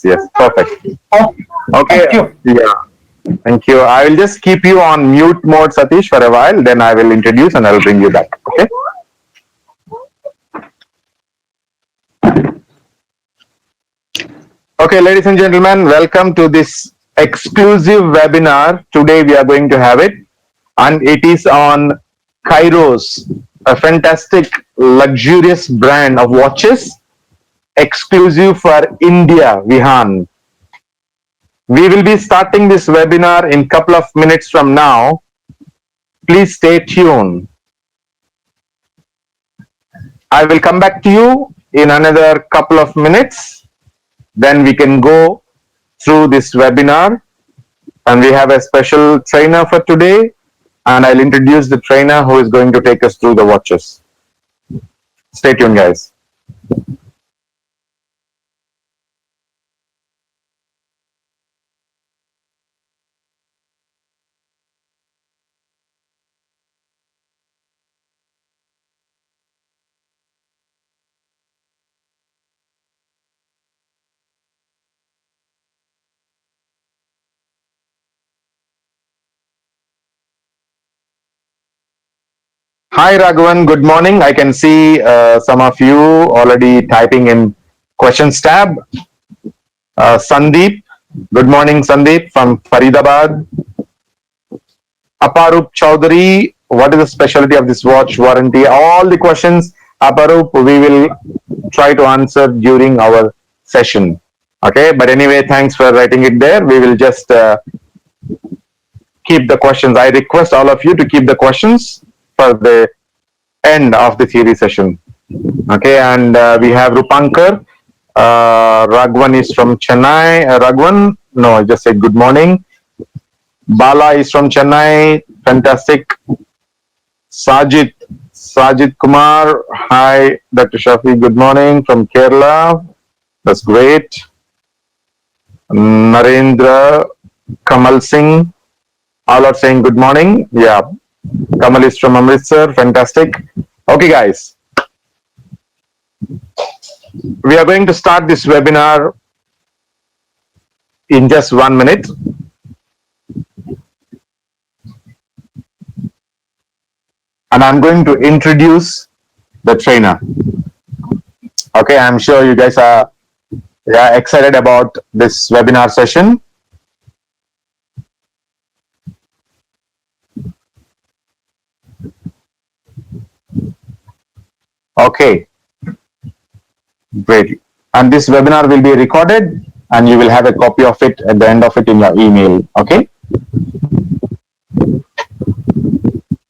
Yes, perfect. Oh, Okay, thank you. yeah, thank you. I will just keep you on mute mode, Satish, for a while. Then I will introduce and I will bring you back. Okay. Okay, ladies and gentlemen, welcome to this exclusive webinar. Today we are going to have it, and it is on Chairos, a fantastic, luxurious brand of watches exclusive for India, vihaan. We will be starting this webinar in couple of minutes from now. Please stay tuned. I will come back to you in another couple of minutes. Then we can go through this webinar. And we have a special trainer for today. And I'll introduce the trainer who is going to take us through the watches. Stay tuned, guys. Hi, Raghavan. Good morning. I can see some of you already typing in questions tab. Sandeep. Good morning, Sandeep from Faridabad. Aparup Chowdhury, what is the specialty of this watch warranty? All the questions, Aparup, we will try to answer during our session. Okay, but anyway, thanks for writing it there. We will just keep the questions. I request all of you to keep the questions for the end of the theory session. Okay, and we have Rupankar. Raghavan is from Chennai. Raghavan, no, I just said good morning. Bala is from Chennai. Fantastic. Sajid Kumar. Hi, Dr. Shafi. Good morning from Kerala. That's great. Narendra, Kamal Singh. All are saying good morning. Yeah. Kamal is from Amritsar. Fantastic. Okay, guys. We are going to start this webinar in just 1 minute. And I'm going to introduce the trainer. Okay, I'm sure you guys are excited about this webinar session. Okay, great. And this webinar will be recorded and you will have a copy of it at the end of it in your email. Okay.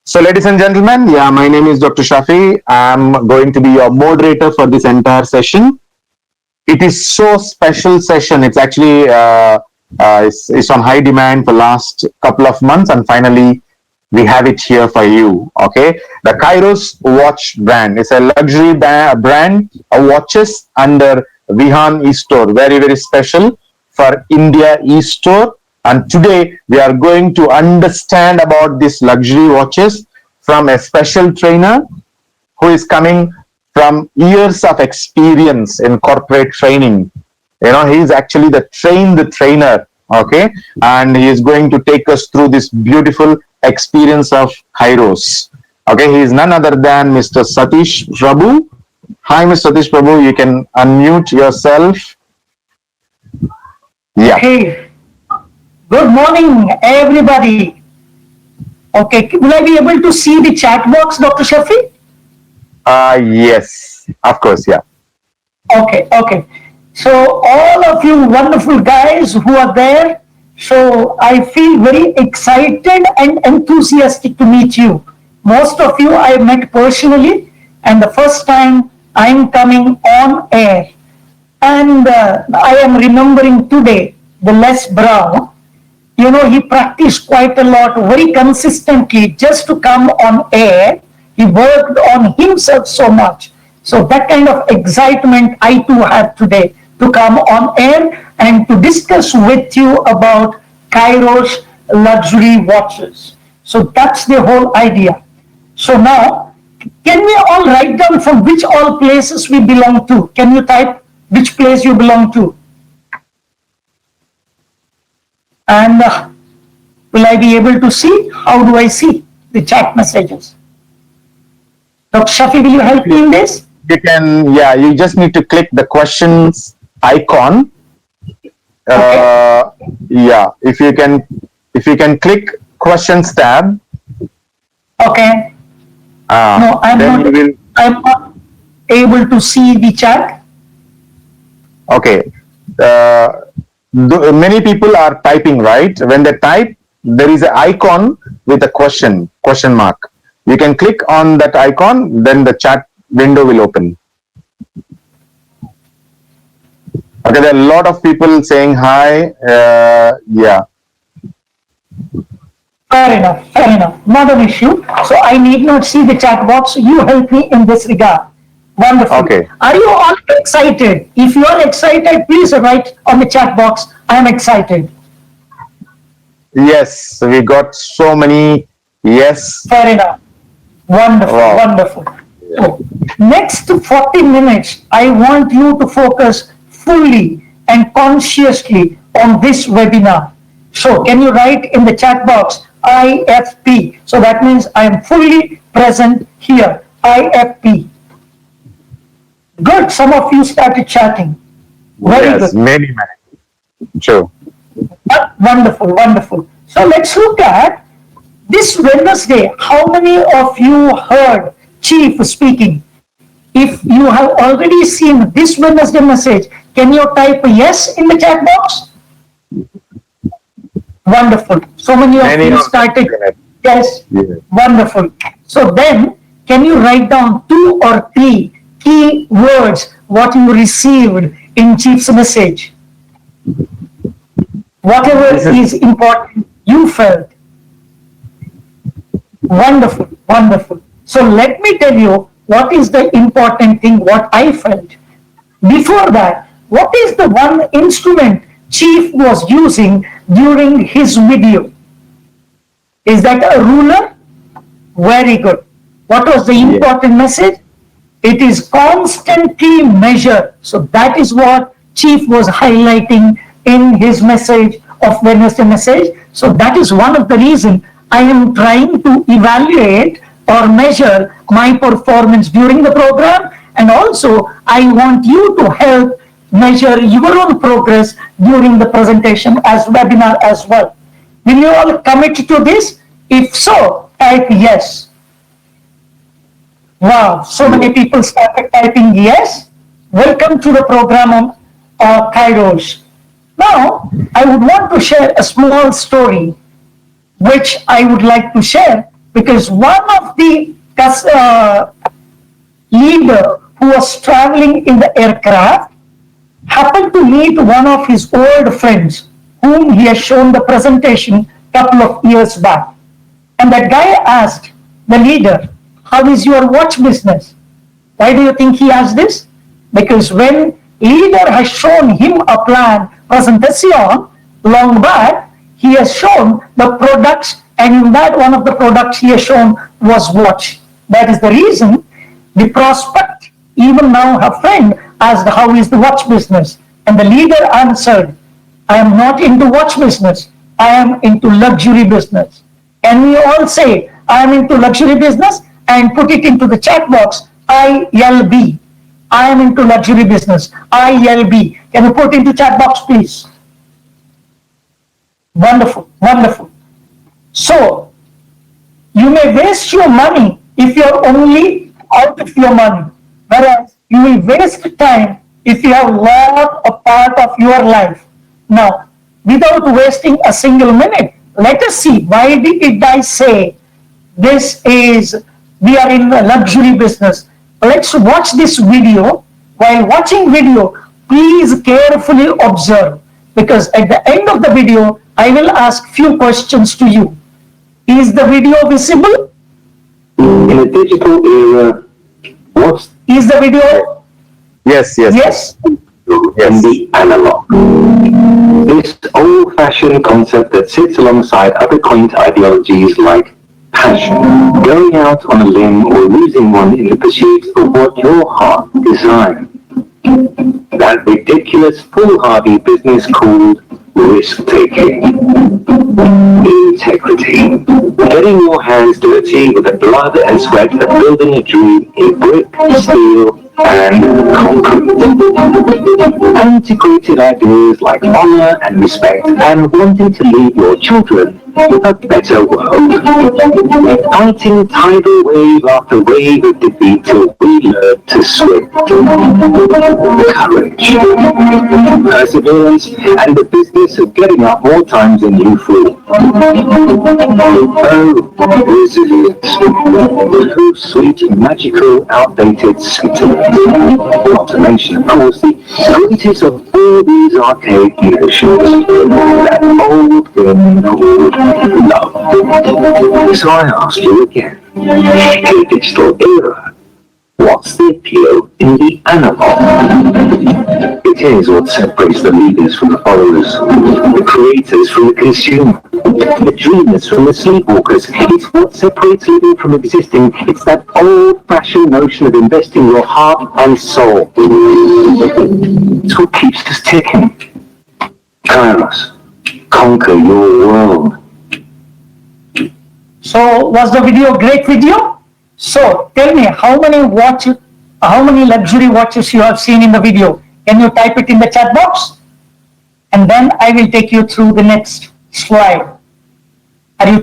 So, ladies and gentlemen, my name is Dr. Shafi. I'm going to be your moderator for this entire session. It is so special session. It's actually it's on high demand for last couple of months, and finally we have it here for you. Okay, the Chairos Watch brand is a luxury brand of watches under vihaan e-store. Very, very special for India e-store. And today we are going to understand about these luxury watches from a special trainer who is coming from years of experience in corporate training. You know, he is actually the trainer. Okay, and he is going to take us through this beautiful experience of Chairos. Okay, he is none other than Mr. Satish Prabhu. Hi, Mr. Satish Prabhu. You can unmute yourself. Yeah. Hey, good morning, everybody. Okay, will I be able to see the chat box, Dr. Shafi? Yes, of course, yeah. Okay. So all of you wonderful guys who are there, so I feel very excited and enthusiastic to meet you. Most of you I met personally, and the first time I'm coming on air. And I am remembering today the Les Brown. You know, he practiced quite a lot, very consistently, just to come on air. He worked on himself so much. So that kind of excitement I too have today to come on air and to discuss with you about Chairos luxury watches. So that's the whole idea. So now, can we all write down from which all places we belong to? Can you type which place you belong to? And will I be able to see? How do I see the chat messages? Dr. Shafi, will you help me in this? You can, yeah, you just need to click the questions icon. Yeah, if you can click questions tab. Okay. No, I'm not able to see the chat. Okay. Many people are typing, right? When they type, there is an icon with a question mark. You can click on that icon, then the chat window will open. Okay, there are a lot of people saying hi. Yeah. Fair enough. Not an issue. So I need not see the chat box. You help me in this regard. Wonderful. Okay. Are you all excited? If you are excited, please write on the chat box, I am excited. Yes, we got so many yes. Fair enough. Wonderful, Wow. wonderful. So, next 40 minutes, I want you to focus fully and consciously on this webinar. So, can you write in the chat box IFP? So, that means I am fully present here. IFP. Good. Some of you started chatting. Very good. Many. True. Wonderful. So, let's look at this Wednesday. How many of you heard Chief speaking? If you have already seen this Wednesday message, can you type yes in the chat box? Wonderful. So many of you started yes. Wonderful. So then, can you write down 2 or 3 key words what you received in Chief's message? Whatever is important you felt. Wonderful. So let me tell you what is the important thing what I felt. Before that, what is the one instrument Chief was using during his video? Is that a ruler? Very good. What was the important message? It is constantly measured. So that is what Chief was highlighting in his message of Wednesday message. So that is one of the reasons I am trying to evaluate or measure my performance during the program, and also I want you to help measure your own progress during the presentation as webinar as well. Will you all commit to this? If so, type yes. Wow, so many people started typing yes. Welcome to the program of Chairos. Now, I would want to share a small story which I would like to share, because one of the leader who was traveling in the aircraft happened to meet one of his old friends whom he has shown the presentation couple of years back. And that guy asked the leader, how is your watch business? Why do you think he asked this? Because when leader has shown him a plan, presentation, long back, he has shown the products, and in that one of the products he has shown was watch. That is the reason the prospect, even now her friend, asked how is the watch business. And the leader answered, I am not into watch business. I am into luxury business. And we all say, I am into luxury business, and put it into the chat box, ILB. I am into luxury business, ILB. Can you put into chat box, please? Wonderful. So, you may waste your money if you are only out of your money. Whereas, you will waste time if you have lost a part of your life. Now, without wasting a single minute, let us see, why did I say we are in a luxury business? Let's watch this video. While watching video, please carefully observe, because at the end of the video, I will ask few questions to you. Is the video visible? In a digital era, what's Is the video? Yes. in the analog? This old-fashioned concept that sits alongside other quaint ideologies like passion, going out on a limb or losing one in the pursuit of what your heart desires. That ridiculous foolhardy business called risk-taking, integrity, getting your hands dirty with the blood and sweat of building a dream in brick, steel, and concrete. Antiquated ideas like honor and respect and wanting to leave your children a better world. Fighting tidal wave after wave of defeat till we learn to swim. Courage, perseverance, and the business of getting up more times than you fall. Oh, resilience. Oh, sweet, magical, outdated sentiment. Not to mention, of course, the greatest of all these archaic notions, that old thing called love. So I ask you again, in the digital era, what's the appeal in the analog? It is what separates the leaders from the followers, the creators from the consumer, the dreamers from the sleepwalkers. It's what separates living from existing. It's that old-fashioned notion of investing your heart and soul. It's what keeps us ticking. Chairos, conquer your world. So was the video a great video? So tell me how many luxury watches you have seen in the video. Can you type it in the chat box? And then I will take you through the next slide. Are you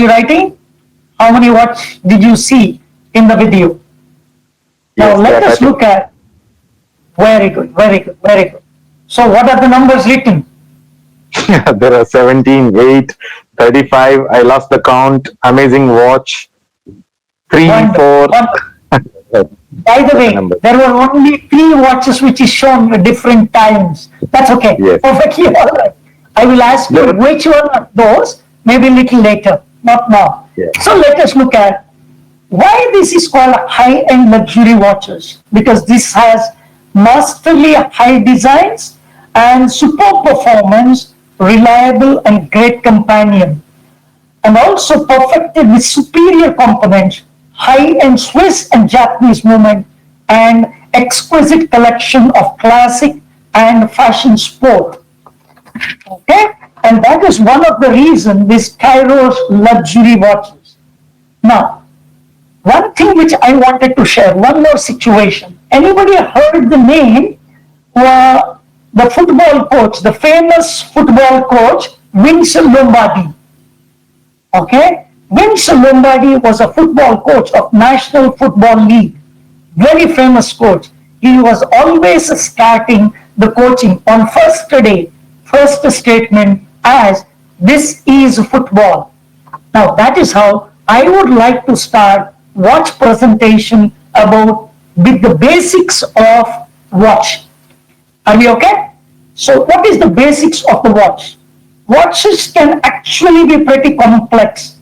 writing? How many watch did you see in the video? Now let us look at. Very good, very good, very good. So what are the numbers written? There are 17, 8, 35. I lost the count. Amazing watch. 3, 4. By the way, there were only 3 watches which is shown at different times. That's okay. Yes. Perfectly all right. I will ask you which one of those, maybe a little later, not now. Yes. So let us look at why this is called high-end luxury watches. Because this has masterly high designs and superb performance, reliable and great companion. And also perfected with superior components, high-end Swiss and Japanese movement, and exquisite collection of classic and fashion sport. Okay? And that is one of the reasons these Chairos luxury watches. Now, one thing which I wanted to share, one more situation. Anybody heard the name, the football coach, the famous football coach, Vince Lombardi? Okay? Vince Lombardi was a football coach of National Football League. Very famous coach. He was always starting the coaching on first day, first statement as, "This is football." Now that is how I would like to start watch presentation about with the basics of watch. Are we okay? So what is the basics of the watch? Watches can actually be pretty complex.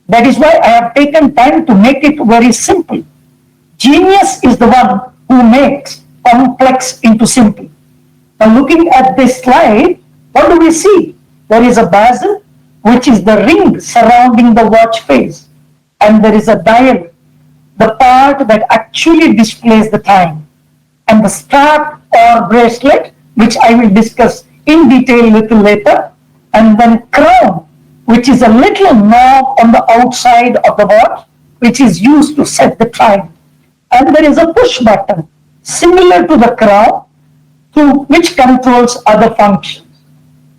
That is why I have taken time to make it very simple. Genius is the one who makes complex into simple. Now looking at this slide, what do we see? There is a bezel, which is the ring surrounding the watch face. And there is a dial, the part that actually displays the time. And the strap or bracelet, which I will discuss in detail a little later. And then crown, which is a little knob on the outside of the watch, which is used to set the time. And there is a push button, similar to the crown, which controls other functions.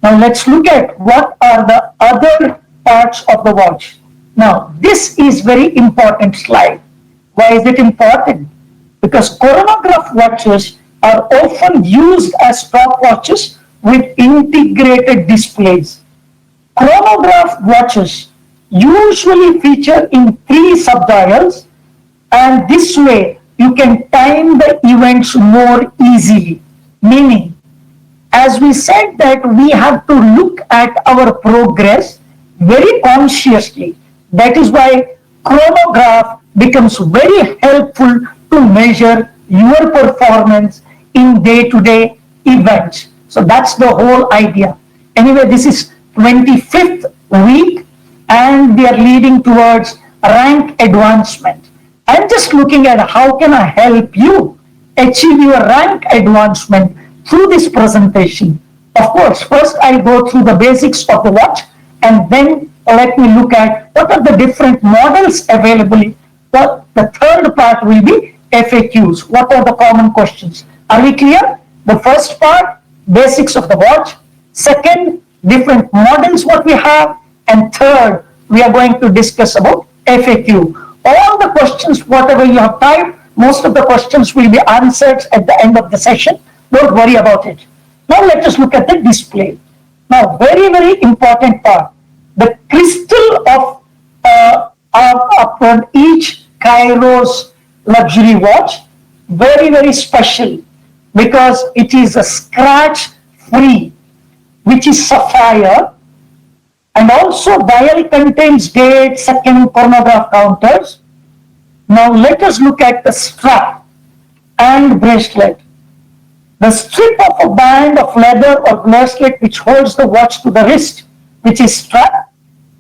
Now let's look at what are the other parts of the watch. Now this is very important slide. Why is it important? Because chronograph watches are often used as stopwatches with integrated displays. Chronograph watches usually feature in 3 subdials, and this way you can time the events more easily. Meaning, as we said that we have to look at our progress very consciously. That is why chronograph becomes very helpful to measure your performance in day-to-day events. So that's the whole idea. Anyway, this is 25th week and we are leading towards rank advancement. I'm just looking at how can I help you achieve your rank advancement through this presentation. Of course, first I'll go through the basics of the watch, and then let me look at what are the different models available. Well, the third part will be FAQs. What are the common questions? Are we clear? The first part, basics of the watch. Second, different models what we have. And third, we are going to discuss about FAQ. All the questions, whatever you have typed, most of the questions will be answered at the end of the session. Don't worry about it. Now let us look at the display. Now, very, very important part. The crystal of each Chairos luxury watch, very, very special because it is a scratch free, which is sapphire, and also dial contains date, second, chronograph counters. Now let us look at the strap and bracelet. The strip of a band of leather or bracelet which holds the watch to the wrist, which is strap,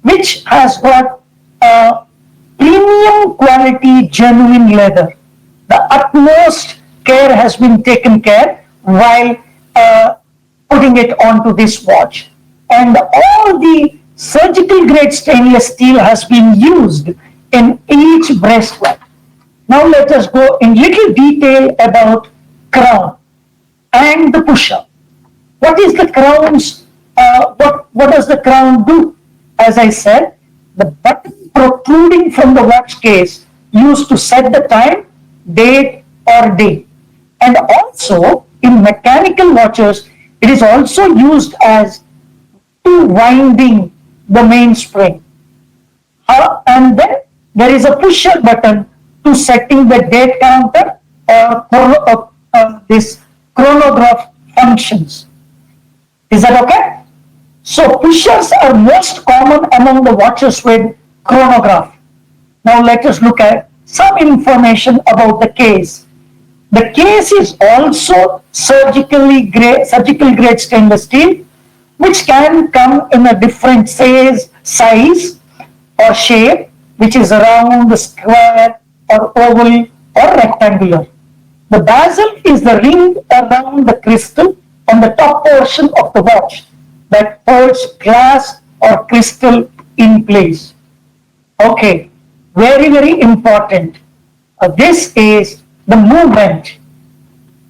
which has got a premium quality genuine leather. The utmost care has been taken care while putting it onto this watch. And all the surgical grade stainless steel has been used in each bracelet. Now let us go in little detail about crown and the pusher. What is the crown's, what does the crown do? As I said, the button protruding from the watch case used to set the time, date or day. And also in mechanical watches, it is also used as to winding the mainspring. And then there is a pusher button to setting the date counter or this chronograph functions. Is that okay? So pushers are most common among the watches with chronograph. Now let us look at some information about the case. The case is also surgical grade stainless steel, which can come in a different size or shape, which is round, square, or oval, or rectangular. The bezel is the ring around the crystal on the top portion of the watch that holds glass or crystal in place. Okay, very, very important. This is the movement.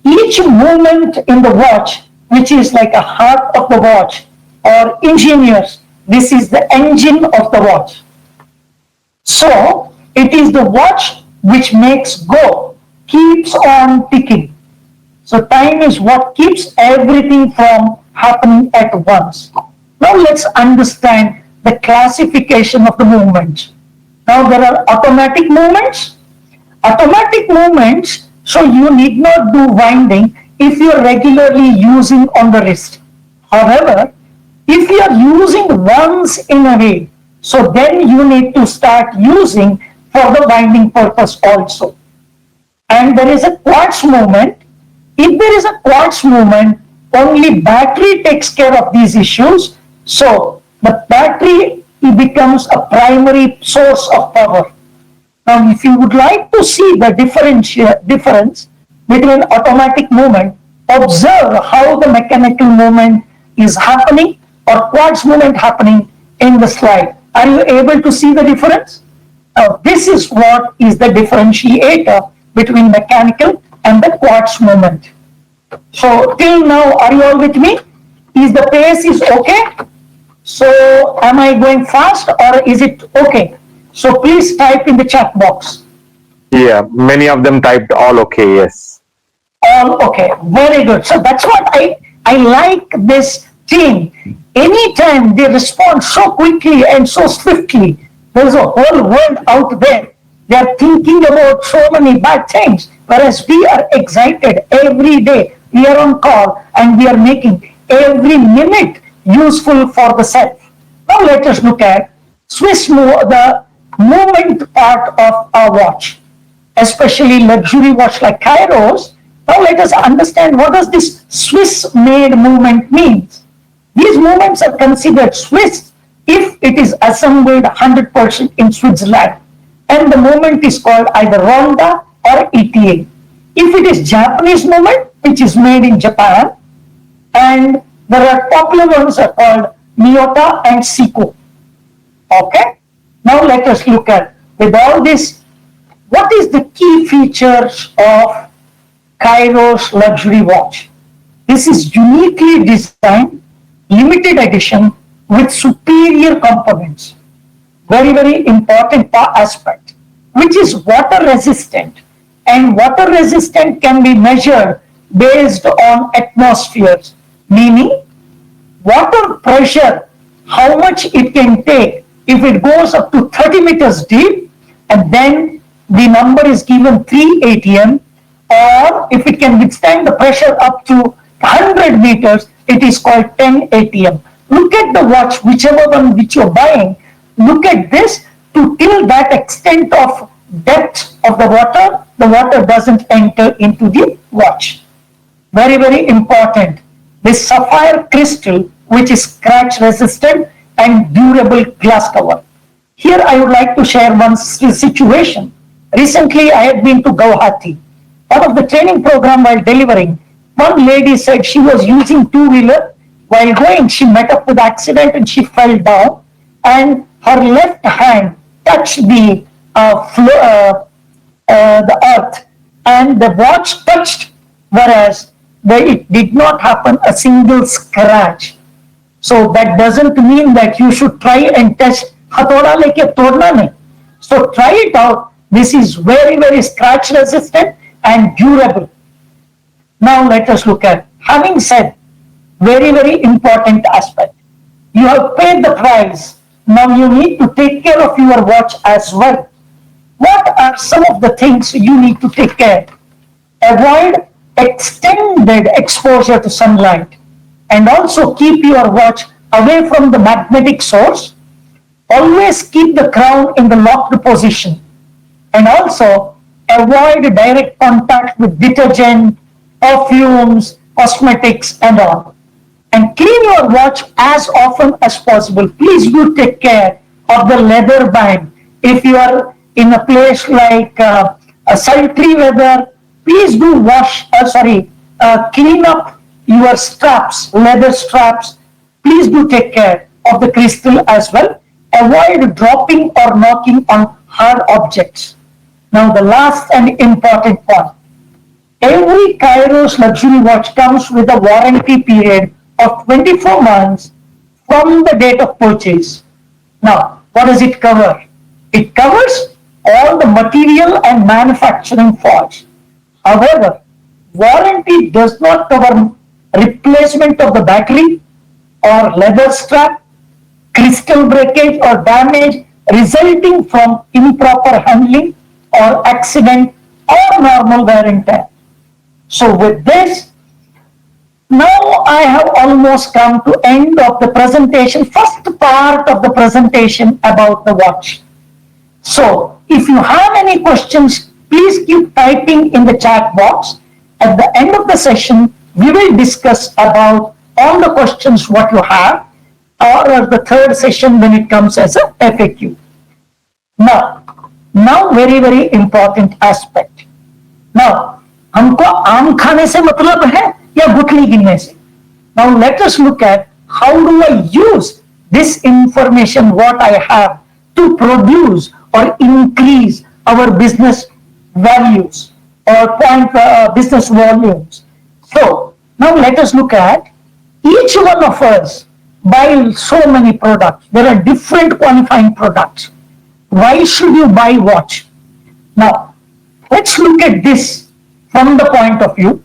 Each movement in the watch, which is like a heart of the watch, or engineers, this is the engine of the watch. So, it is the watch which makes go, keeps on ticking. So, time is what keeps everything from happening at once. Now, let's understand the classification of the movements. Now, there are automatic movements. Automatic movements, so you need not do winding if you are regularly using on the wrist. However, if you are using once in a way, so then you need to start using for the winding purpose also. And there is a quartz movement. If there is a quartz movement, only battery takes care of these issues. So the battery becomes a primary source of power. Now, if you would like to see the difference between automatic movement, observe how the mechanical movement is happening or quartz movement happening in the slide. Are you able to see the difference? Now, this is what is the differentiator between mechanical and the quartz movement. So, till now, are you all with me? Is the pace is okay? So, am I going fast or is it okay? So, please type in the chat box. Yeah, many of them typed all okay, yes. All okay, very good. So, that's what I like this team. Anytime they respond so quickly and so swiftly, there's a whole world out there. They are thinking about so many bad things, whereas we are excited every day. We are on call and we are making every minute useful for the self. Now let us look at the movement part of our watch, especially luxury watch like Chairos. Now let us understand what does this Swiss-made movement means. These movements are considered Swiss if it is assembled 100% in Switzerland, and the movement is called either Ronda or ETA. If it is Japanese movement, which is made in Japan, and There are popular ones are called Miyota and Seiko. Okay. Now let us look at, with all this, what is the key features of Chairos luxury watch? This is uniquely designed, limited edition with superior components. Very important aspect, which is water resistant. And water resistant can be measured based on atmospheres, meaning water pressure, how much it can take. If it goes up to 30 meters deep, and then the number is given 3 atm, or if it can withstand the pressure up to 100 meters, it is called 10 atm. Look at the watch, whichever one which you're buying, look at this, to till that extent of depth of the water doesn't enter into the watch. Very important. This sapphire crystal, which is scratch resistant and durable glass cover. Here I would like to share one situation. Recently I had been to Guwahati. Out of the training program while delivering, one lady said she was using two-wheeler. While going, she met up with accident and she fell down, and her left hand touched the earth, and the watch touched, whereas it did not happen a single scratch. So that doesn't mean that you should try and touch hathoda leke todna nahi. So try it out. This is very scratch resistant and durable. Now let us look at, having said, very important aspect. You have paid the price. Now you need to take care of your watch as well. What are some of the things you need to take care? Avoid extended exposure to sunlight, and also keep your watch away from the magnetic source. Always keep the crown in the locked position, and also avoid direct contact with detergent, perfumes, cosmetics, and all. And clean your watch as often as possible. Please do take care of the leather band. If you are in a place like a sultry weather, please do clean up your straps, leather straps. Please do take care of the crystal as well. Avoid dropping or knocking on hard objects. Now the last and important point. Every Chairos luxury watch comes with a warranty period of 24 months from the date of purchase. Now, what does it cover? It covers all the material and manufacturing faults. However, warranty does not cover replacement of the battery or leather strap, crystal breakage or damage resulting from improper handling or accident or normal wear and tear. So with this, now I have almost come to end of the presentation, first part of the presentation about the watch. So if you have any questions, please keep typing in the chat box. At the end of the session, we will discuss about all the questions what you have, or the third session when it comes as a FAQ. Now very important aspect. Now, हमको आम खाने से मतलब है या गुठली गिनने से? Now let us look at how do I use this information what I have to produce or increase our business values or business volumes. So now let us look at, each one of us buy so many products. There are different qualifying products. Why should you buy watch? Now let's look at this from the point of view.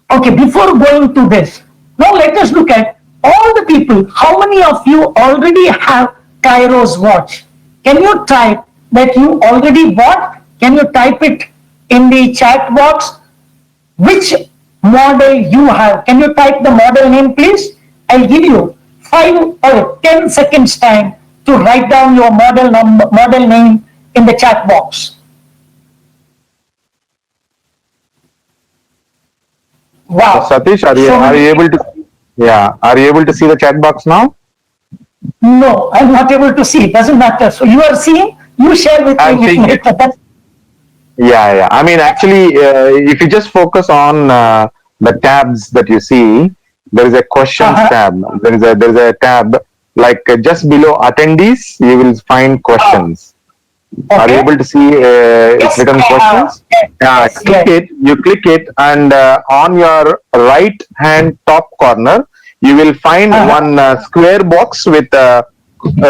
Okay, before going to this, now let us look at all the people. How many of you already have Chairos watch? Can you type that you already bought? Can you type it in the chat box? Which model you have? Can you type the model name, please? I'll give you 5 or 10 seconds time to write down your model name in the chat box. Wow. Satish, are you able to? Yeah, are you able to see the chat box now? No, I'm not able to see. It doesn't matter. So you are seeing. You share with me later. Yeah. I mean, actually, if you just focus on the tabs that you see, there is a questions tab. There is a tab like just below attendees. You will find questions. Are you Okay. able to see it's written questions? Yes, Click it. You click it, and on your right hand top corner, you will find one square box with a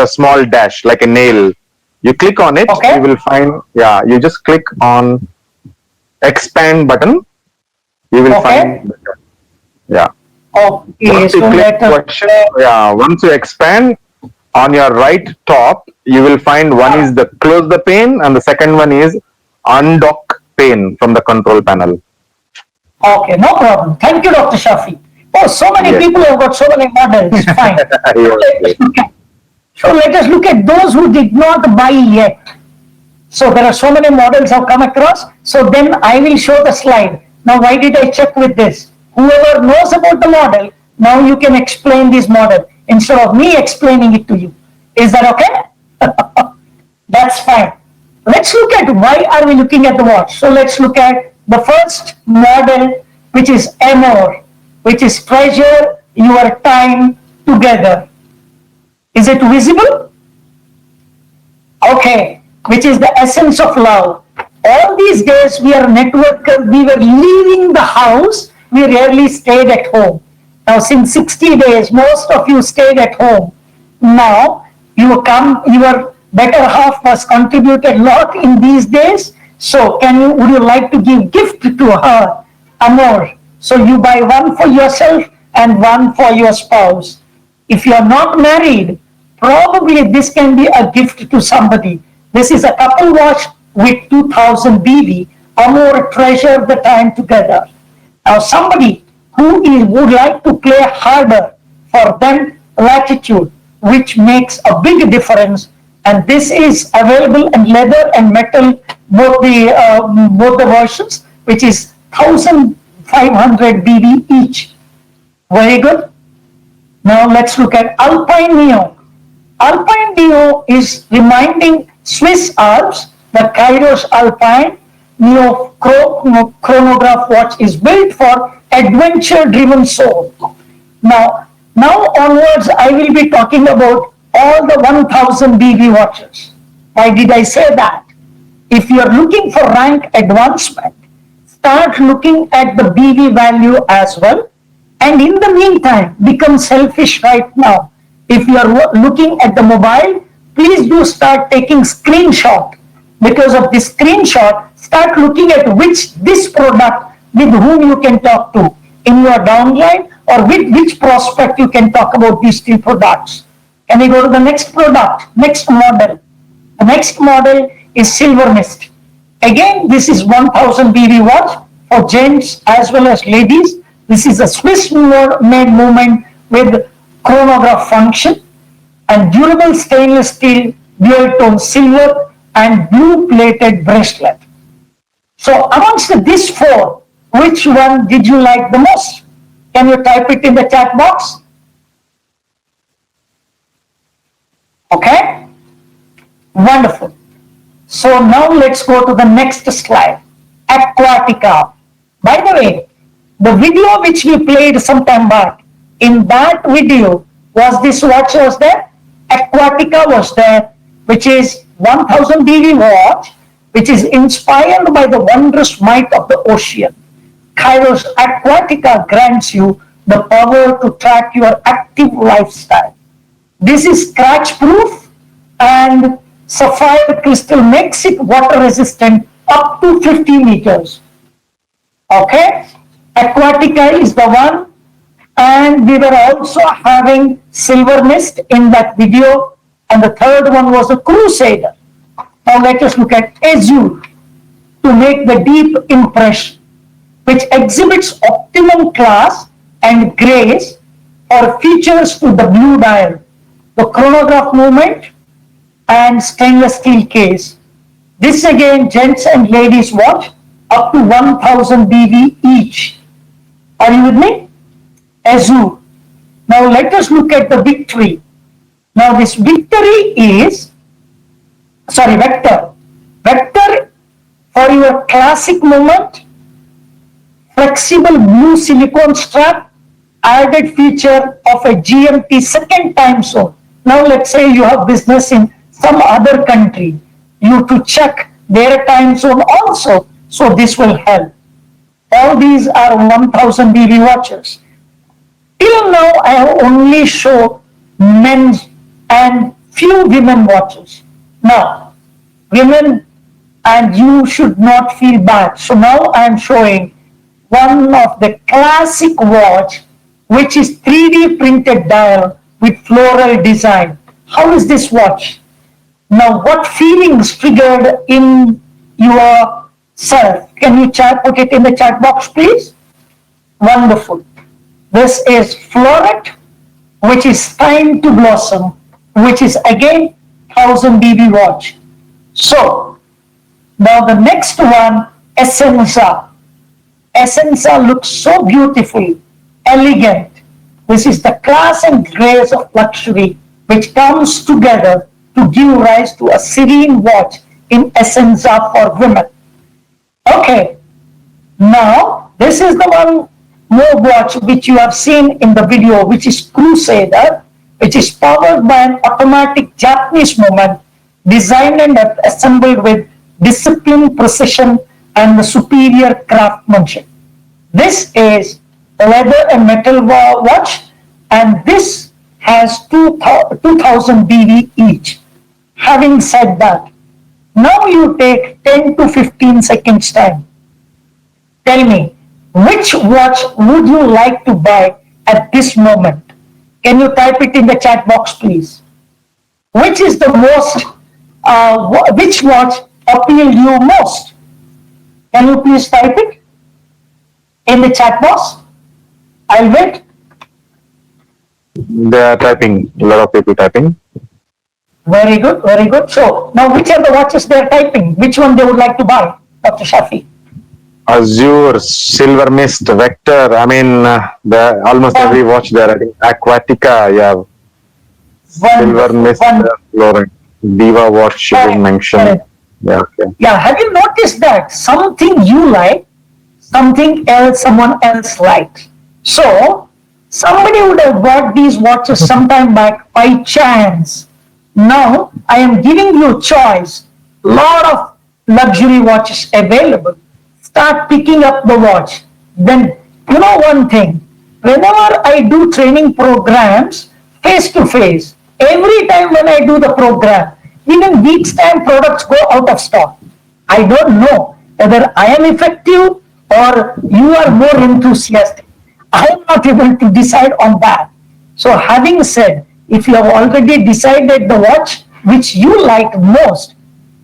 small dash, like a nail. You click on it. Okay. You will find. Yeah. You just click on expand button. You will Okay. find. Yeah. Okay, Once you so click let us. question, once you expand on your right top, you will find one is the close the pane and the second one is undock pane from the control panel. Okay, no problem. Thank you, Dr. Shafi. Oh, so many Yes. people have got so many models. Fine. Yes, yes. So let us look at those who did not buy yet. So there are so many models I've come across. So then I will show the slide. Now, why did I check with this? Whoever knows about the model, now you can explain this model instead of me explaining it to you. Is that okay? That's fine. Let's look at why are we looking at the watch. So let's look at the first model, which is Amor, which is treasure your time together. Is it visible? Okay, which is the essence of love. All these days we are networkers, we were leaving the house, we rarely stayed at home. Now since 60 days, most of you stayed at home. Now you come, your better half must contribute a lot in these days. So would you like to give gift to her, Amor? So you buy one for yourself and one for your spouse. If you're not married, probably this can be a gift to somebody. This is a couple watch with 2000 BV. Amor, treasure the time together. Now somebody who would like to play harder, for them latitude, which makes a big difference. And this is available in leather and metal, both the versions, which is 1500 BV each. Very good. Now let's look at Alpine Neo. Alpine Neo is reminding Swiss Alps. The Chairos Alpine Neo chronograph watch is built for adventure-driven soul. Now onwards, I will be talking about all the 1000 BV watches. Why did I say that? If you are looking for rank advancement, start looking at the BV value as well. And in the meantime, become selfish right now. If you are looking at the mobile, please do start taking screenshot. Because of this screenshot, start looking at this product with whom you can talk to in your downline, or with which prospect you can talk about these three products. Can we go to the next product, next model? The next model is Silver Mist. Again, this is 1000 BV watch for gents as well as ladies. This is a Swiss-made movement with chronograph function and durable stainless steel, dual tone silver and blue plated bracelet. So amongst these four, which one did you like the most? Can you type it in the chat box? Okay, wonderful. So now let's go to the next slide, Aquatica. By the way, the video which we played some time back, in that video, was this watch was there? Aquatica was there, which is 1000 BV watch, which is inspired by the wondrous might of the ocean. Chairos Aquatica grants you the power to track your active lifestyle. This is scratch proof, and sapphire crystal makes it water resistant up to 50 meters. Okay, Aquatica is the one, and we were also having Silver Mist in that video, and the third one was the Crusader. Now let us look at Azure to make the deep impression, which exhibits optimum class and grace or features to the blue dial, the chronograph movement, and stainless steel case. This again, gents and ladies watch, up to 1000 BV each. Are you with me? Azure. Now let us look at the Victory. Now this Victory is, Vector. Vector for your classic movement, flexible blue silicone strap, added feature of a GMT second time zone. Now let's say you have business in some other country. You to check their time zone also. So this will help. All these are 1000 BB watches. Till now, I have only shown men's and few women watches. Now, women and you should not feel bad. So now I am showing one of the classic watch, which is 3D printed dial with floral design. How is this watch? Now, what feelings triggered in yourself? Can you put it in the chat box, please? Wonderful. This is Floret, which is time to blossom, which is again 1000 BB watch. So, now the next one, Essenza. Essenza looks so beautiful, elegant. This is the class and grace of luxury which comes together to give rise to a serene watch in Essenza for women. Okay, now this is the one more watch which you have seen in the video, which is Crusader, which is powered by an automatic Japanese movement, designed and assembled with discipline, precision, and the superior craftsmanship. This is a leather and metal watch, and this has 2000 BV each. Having said that, now you take 10 to 15 seconds time. Tell me, which watch would you like to buy at this moment? Can you type it in the chat box, please? Which is the most, which watch appealed you most? Can you please type it in the chat box? I'll wait. They are typing, a lot of people typing. Very good, very good. So now which are the watches they are typing? Which one they would like to buy, Dr. Shafi? Azure, Silver Mist, Vector. I mean, the almost every watch there. I think Aquatica, yeah. Silver Mist, Florent, Diva watch should be mentioned. Yeah, okay. Yeah, have you noticed that something you like, something else someone else likes? So somebody would have bought these watches sometime back by chance. Now I am giving you choice. Lot of luxury watches available. Start picking up the watch. Then you know one thing. Whenever I do training programs face to face, every time when I do the program, within weeks time products go out of stock. I don't know whether I am effective or you are more enthusiastic. I am not able to decide on that. So having said, if you have already decided the watch which you like most,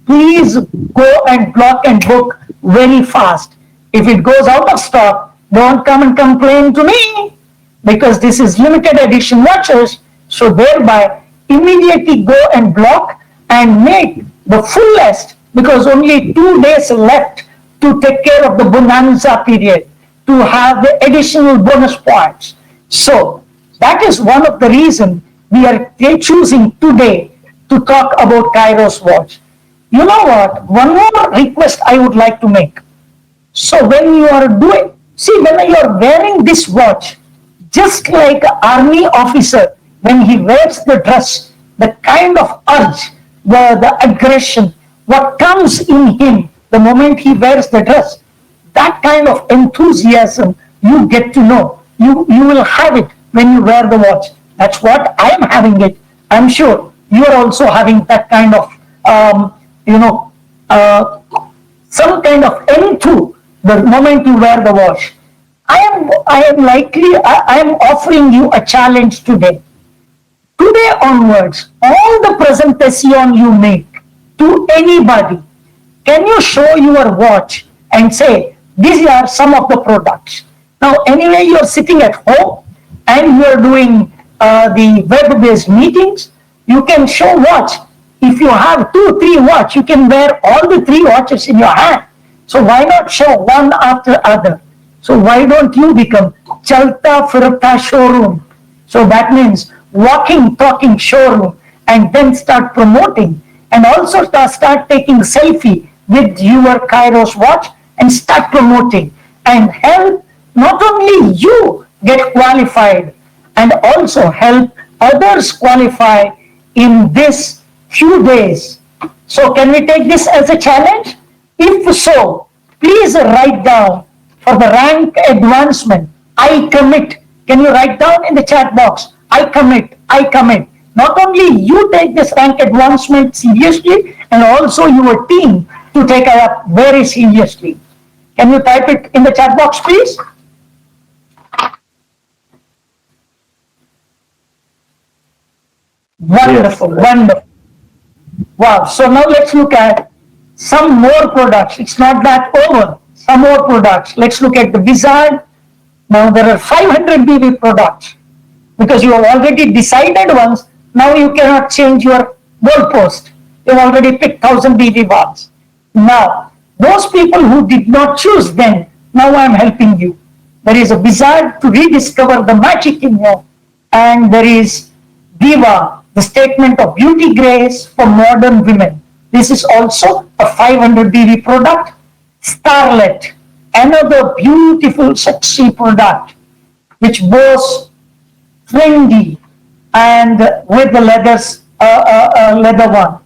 please go and block and book very fast. If it goes out of stock, don't come and complain to me, because this is limited edition watches. So thereby, immediately go and block and make the fullest, because only 2 days left to take care of the bonanza period, to have the additional bonus points. So that is one of the reasons we are choosing today to talk about Chairos Watch. You know what? One more request I would like to make. So when you are doing, see, when you are wearing this watch, just like an army officer, when he wears the dress, the kind of urge, the aggression, what comes in him the moment he wears the dress, that kind of enthusiasm you get to know. You will have it when you wear the watch. That's what I am having it. I'm sure you are also having that kind of, some kind of enthu the moment you wear the watch. I am offering you a challenge today. Today onwards, all the presentation you make to anybody, can you show your watch and say, these are some of the products. Now, anyway, you are sitting at home and you are doing the web-based meetings, you can show watch. If you have 2, 3 watch, you can wear all the 3 watches in your hand. So why not show one after other? So why don't you become Chalta Firta Showroom? So that means walking, talking showroom, and then start promoting, and also start taking selfie with your Chairos watch and start promoting, and help not only you get qualified and also help others qualify in this few days. So can we take this as a challenge? If so, please write down for the rank advancement, I commit. Can you write down in the chat box, I commit, I commit. Not only you take this rank advancement seriously, and also your team to take it up very seriously. Can you type it in the chat box, please? Wonderful, wonderful. Wow. So now let's look at some more products. It's not that over. Some more products. Let's look at the vihaan. Now there are 500 BV products because you have already decided once. Now you cannot change your goalpost. You've already picked 1000 BV bars. Now those people who did not choose then, now I am helping you. There is a vihaan to rediscover the magic in you, and there is Diva, the statement of beauty grace for modern women. This is also a 500 BV product. Starlet, another beautiful, sexy product, which boasts trendy and with the leather one.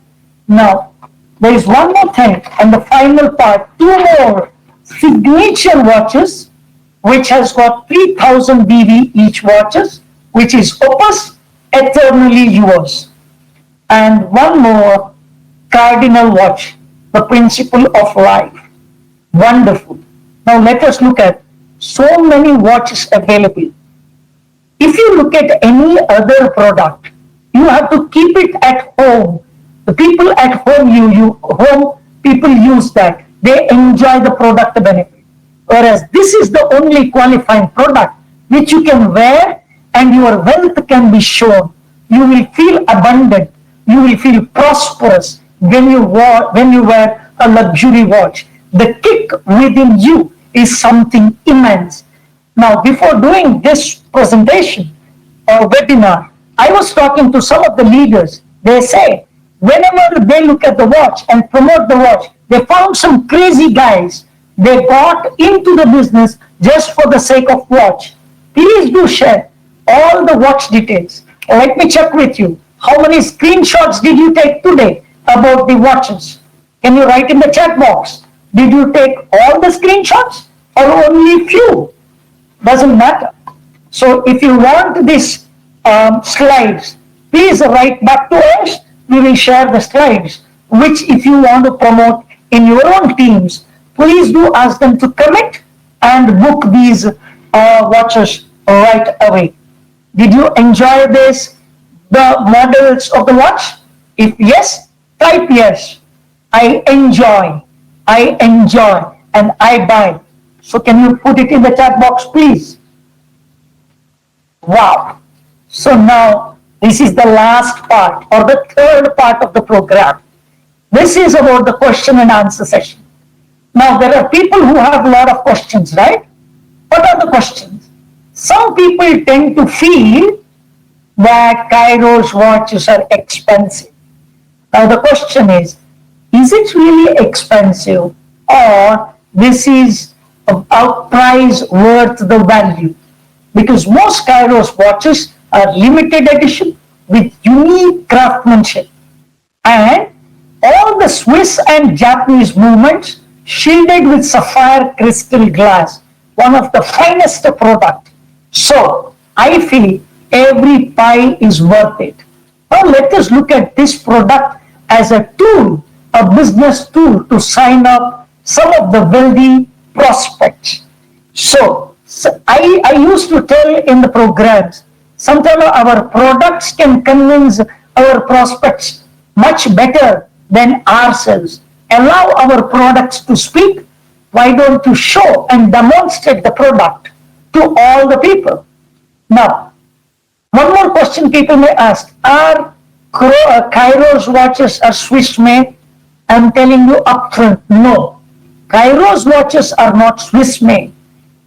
Now, there is one more thing, and the final part, two more signature watches, which has got 3000 BV each watches, which is Opus, eternally yours. And one more cardinal watch, the principle of life. Wonderful. Now let us look at so many watches available. If you look at any other product, you have to keep it at home. The people at home, people use that. They enjoy the product benefit. Whereas this is the only qualifying product which you can wear and your wealth can be shown. You will feel abundant. You will feel prosperous when you wear a luxury watch. The kick within you is something immense. Now, before doing this presentation or webinar, I was talking to some of the leaders. They say, whenever they look at the watch and promote the watch, they found some crazy guys. They got into the business just for the sake of watch. Please do share all the watch details. Let me check with you. How many screenshots did you take today about the watches? Can you write in the chat box? Did you take all the screenshots or only few? Doesn't matter. So if you want these slides, please write back to us. We will share the slides, which if you want to promote in your own teams, please do ask them to commit and book these watches right away. Did you enjoy this, the models of the watch? If yes, type yes. I enjoy, and I buy. So can you put it in the chat box, please? Wow. So now this is the last part or the third part of the program. This is about the question and answer session. Now there are people who have a lot of questions, right? What are the questions? Some people tend to feel that Chairos watches are expensive. Now the question is it really expensive or this is a price worth the value? Because most Chairos watches are limited edition with unique craftsmanship. And all the Swiss and Japanese movements shielded with sapphire crystal glass, one of the finest product. So I feel every pie is worth it. Now let us look at this product as a tool, a business tool to sign up some of the wealthy prospects. So I used to tell in the programs, sometimes our products can convince our prospects much better than ourselves. Allow our products to speak. Why don't you show and demonstrate the product to all the people? Now, one more question people may ask, are Chairos watches are Swiss made? I'm telling you upfront, no. Chairos watches are not Swiss made.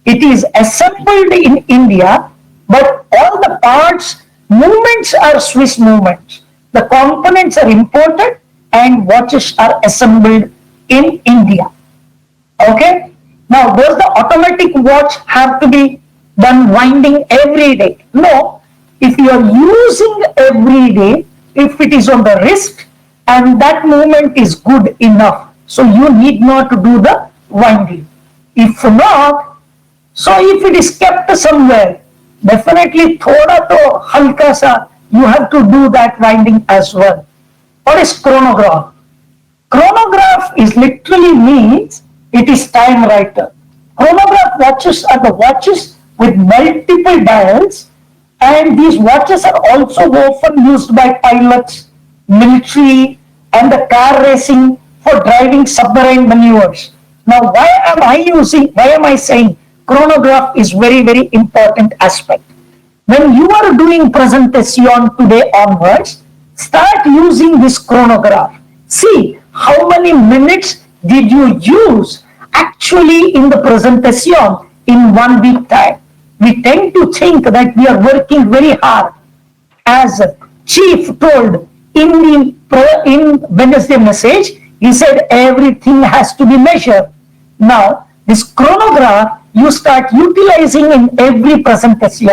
It is assembled in India, but all the parts, movements are Swiss movements. The components are imported and watches are assembled in India. Okay? Now, does the automatic watch have to be done winding every day. No, if you are using every day, if it is on the wrist and that movement is good enough, so you need not to do the winding. If not, so if it is kept somewhere, definitely thoda to halka sa, you have to do that winding as well. What is chronograph? Chronograph is literally means it is time writer. Chronograph watches are the watches with multiple dials, and these watches are also often used by pilots, military, and the car racing for driving submarine maneuvers. Now, why am I saying chronograph is very, very important aspect? When you are doing presentation today onwards, start using this chronograph. See how many minutes did you use actually in the presentation in 1 week time. We tend to think that we are working very hard. As Chief told in Wednesday message, he said everything has to be measured. Now, this chronograph you start utilizing in every presentation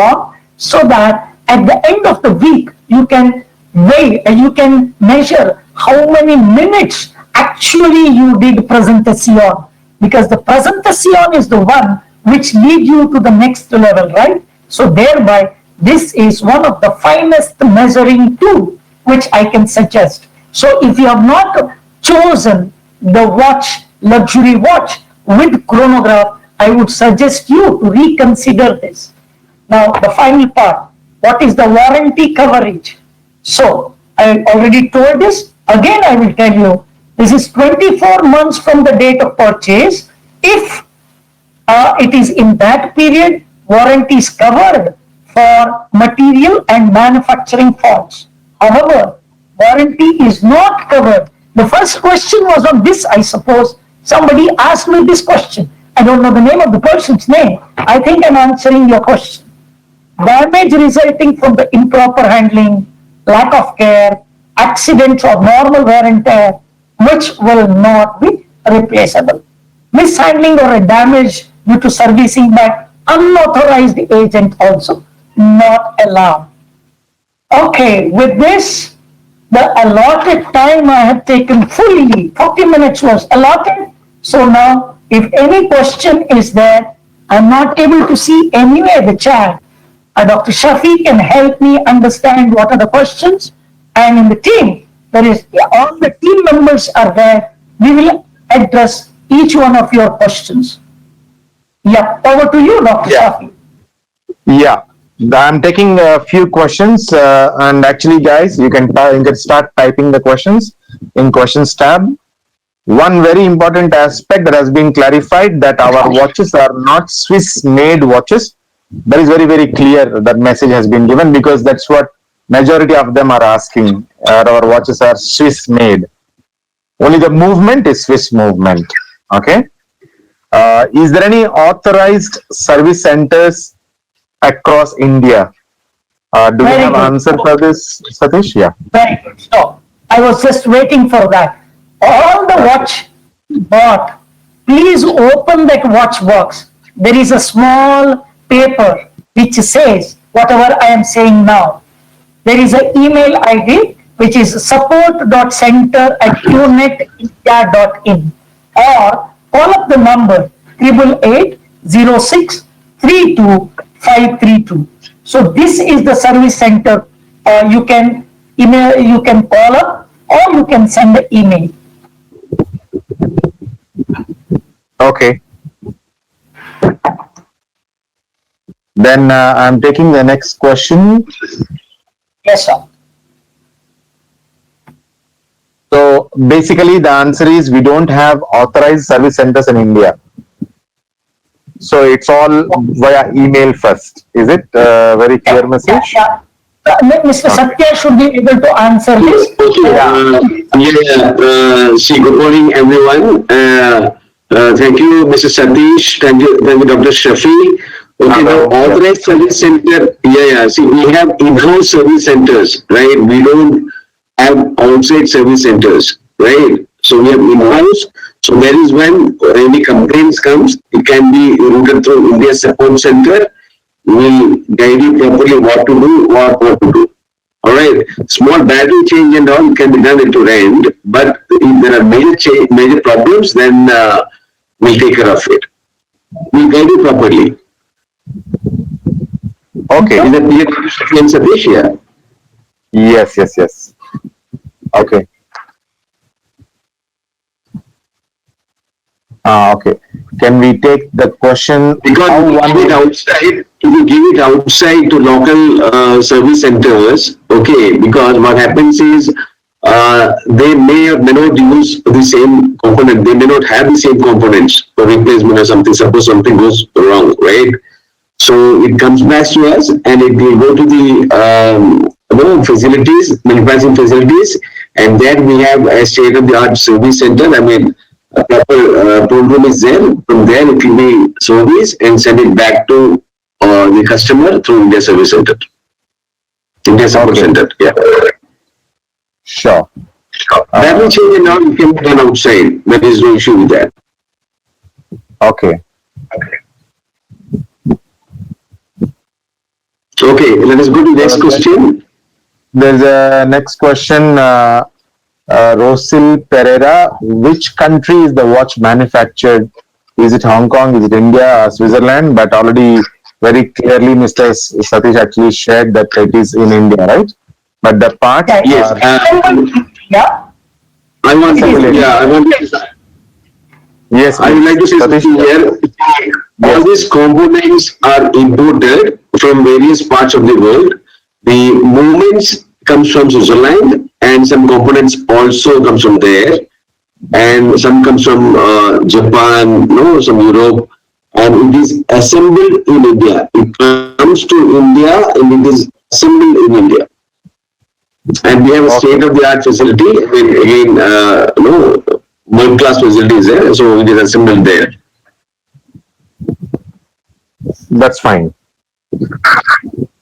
so that at the end of the week you can weigh and you can measure how many minutes actually you did presentation, because the presentation is the one which lead you to the next level, right? So thereby this is one of the finest measuring tool which I can suggest. So if you have not chosen the watch, luxury watch with chronograph, I would suggest you to reconsider this. Now the final part, what is the warranty coverage? So I already told this, again I will tell you, this is 24 months from the date of purchase. If it is in that period, warranty is covered for material and manufacturing faults. However, warranty is not covered. The first question was on this, I suppose. Somebody asked me this question. I don't know the name of the person's name. I think I'm answering your question. Damage resulting from the improper handling, lack of care, accidents or normal wear and tear, which will not be replaceable. Mishandling or a damage due to servicing by unauthorized agent also not allowed. Okay, with this, the allotted time I have taken fully, 40 minutes was allotted. So now, if any question is there, I'm not able to see anywhere the chat. Dr. Shafi can help me understand what are the questions. And in the team, all the team members are there. We will address each one of your questions. Yeah, over to you, Dr. Shafi. Yeah, I'm taking a few questions, and actually, guys, you can start typing the questions in questions tab. One very important aspect that has been clarified, that our watches are not Swiss-made watches. That is very, very clear. That message has been given, because that's what majority of them are asking. Our watches are Swiss-made. Only the movement is Swiss movement. Okay. Is there any authorized service centers across India? Do we have an answer for this, Satish? Yeah. Very good. So I was just waiting for that. All the watch bought, please open that watch box. There is a small paper which says whatever I am saying now. There is an email ID which is support.center@qnetindia.in, or call up the number 888-06-32-532. So this is the service center. You can email, you can call up, or you can send an email. Okay. Then I'm taking the next question. Yes, sir. So basically the answer is we don't have authorized service centers in India. So it's all via email first. Is it a very clear message? Yeah. Mr. Satya should be able to answer this. See, good morning, everyone. Thank you, Mr. Satish. Thank you, Dr. Shafi. Okay, now authorized service center. See, we have in-house service centers, right? We don't have outside service centers, right? So we have in-house. So that is when any complaints comes, it can be routed through India Support Center. will guide you properly what to do, what not to do. All right, small battery change and all can be done into end, but if there are major problems, then we'll take care of it. We'll guide you properly. Okay. Is that clear, Satish? Yeah. Yes. Okay. Okay. Can we take the question? Because if you give it outside to local service centers, okay, because what happens is they may or may not use the same component, they may not have the same components for replacement or something, suppose something goes wrong, right? So it comes back to us and it will go to the facilities, manufacturing facilities, and then we have a state-of-the-art service center. I mean, a proper tool room is there. From there, it will be serviced and send it back to the customer through India Service Center, India Support Center. Yeah. Sure. That will change and all you can be done outside. There is no issue with that. Okay. Okay, let us go to the next question. There's a next question. Rosil Pereira, which country is the watch manufactured? Is it Hong Kong? Is it India or Switzerland? But already very clearly Mr. Satish actually shared that it is in India, right? But the part... Yes. Yeah. I want Yes, I would like to say something here. All these components are imported from various parts of the world. The movements comes from Switzerland and some components also comes from there. And some comes from Japan, some Europe. And it is assembled in India. It comes to India and it is assembled in India. And we have a state-of-the-art facility. I mean, again, world-class facilities there, so it is assembled there. That's fine.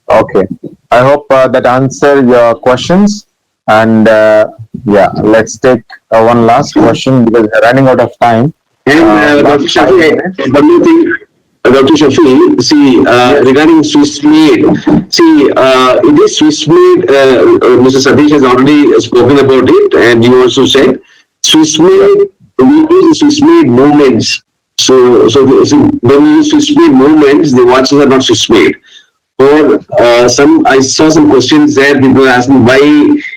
Okay. I hope that answered your questions. And let's take one last question because we're running out of time. And Dr. Shafi, what do you think, Dr. Shafi? See, regarding Swiss made, it is Swiss made. Mr. Satish has already spoken about it, and you also said Swiss made. We use Swiss made movements. So when we use Swiss made movements, the watches are not Swiss made. Or I saw some questions there. People were asking why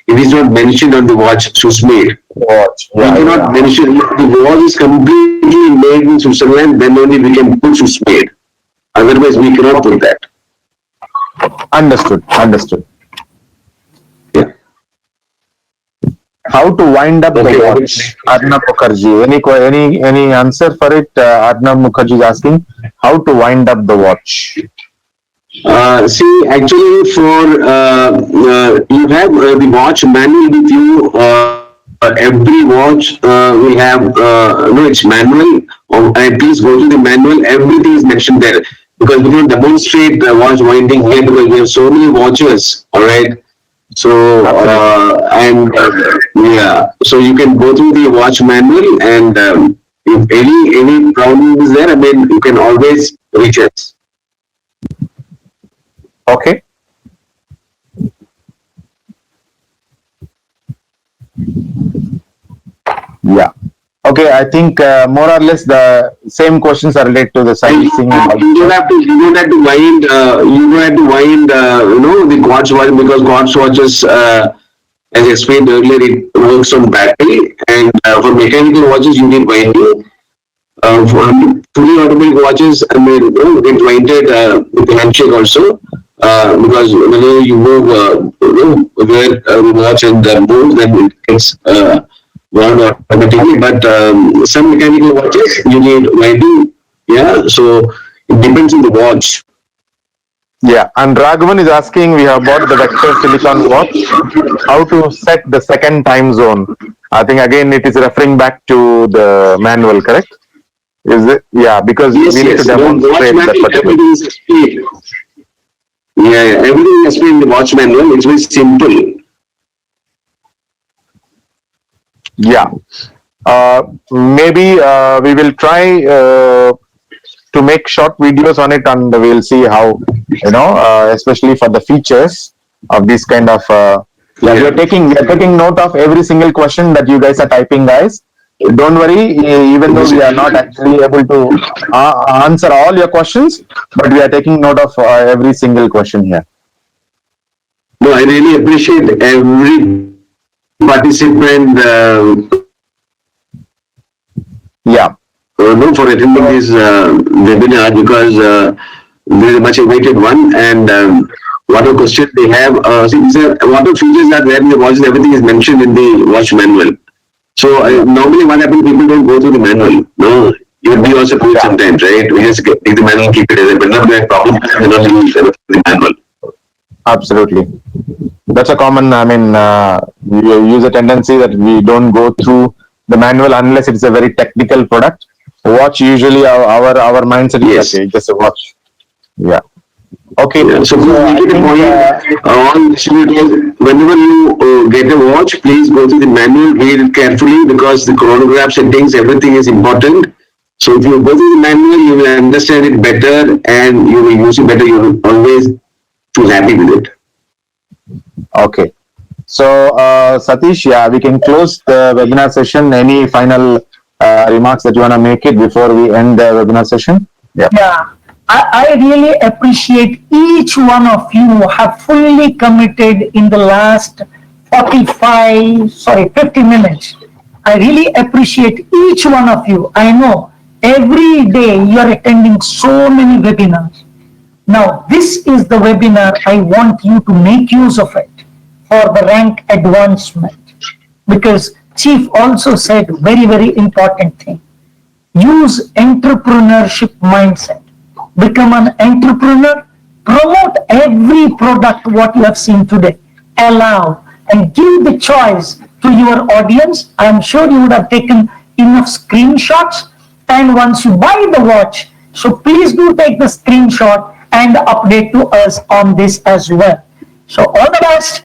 it is not mentioned on the watch Swiss made. Watch. We cannot mention the watch is completely made in Switzerland. Then only we can put Swiss made. Otherwise, we cannot put that. Understood. Yeah. How to wind up the watch? Arnab Mukherjee. Any answer for it? Arnab Mukherjee is asking how to wind up the watch. Actually, for you have the watch manual with you. Every watch will have it's manual. And please go to the manual. Everything is mentioned there because we can demonstrate the watch winding here because we have so many watches. All right. So so you can go through the watch manual, and if any problem is there, I mean, you can always reach us. Okay. Yeah. Okay, I think more or less the same questions are related to the sightseeing. You don't have to wind. The quartz watch because quartz watches, as I explained earlier, it works on battery, and for mechanical watches you need winding. For fully automatic watches, I mean, get winded with the handshake also. Because whenever you move the watch and move, then it gets wound automatically. But some mechanical watches you need winding. Yeah, so it depends on the watch. Yeah, and Raghavan is asking, we have bought the Vector Silicon watch. How to set the second time zone? I think again it is referring back to the manual, correct? Is it? Yeah, because we need to demonstrate that particular. Yeah, everything has been in the watch manual. It's very simple. Yeah. Maybe we will try to make short videos on it, and we'll see how, especially for the features of this kind of. We are taking note of every single question that you guys are typing, guys. Don't worry, even though we are not actually able to answer all your questions, but we are taking note of every single question here. No, I really appreciate every participant. For attending this webinar, because this is a much awaited one, and whatever questions they have, whatever features are there in the watch, everything is mentioned in the watch manual. So normally what happens, people don't go through the manual. No, we also do it sometimes, right? We just take the manual and keep it as a, but not the problem, we not use the manual. Absolutely. That's a common, we use a tendency that we don't go through the manual unless it's a very technical product. Watch, usually our mindset is okay, just a watch. Yeah. Okay. Yeah. So make it a point, all distributors, whenever you get a watch, please go through the manual, read it carefully, because the chronograph settings, everything is important. So if you go through the manual, you will understand it better and you will use it better. You will always feel happy with it. Okay. So, Satish, we can close the webinar session. Any final remarks that you want to make it before we end the webinar session? Yeah. I really appreciate each one of you who have fully committed in the last 50 minutes. I really appreciate each one of you. I know every day you are attending so many webinars. Now, this is the webinar I want you to make use of it for the rank advancement, because Chief also said very, very important thing. Use entrepreneurship mindset. Become an entrepreneur. Promote every product what you have seen today. Allow and give the choice to your audience. I am sure you would have taken enough screenshots. And once you buy the watch, so please do take the screenshot and update to us on this as well. So all the best.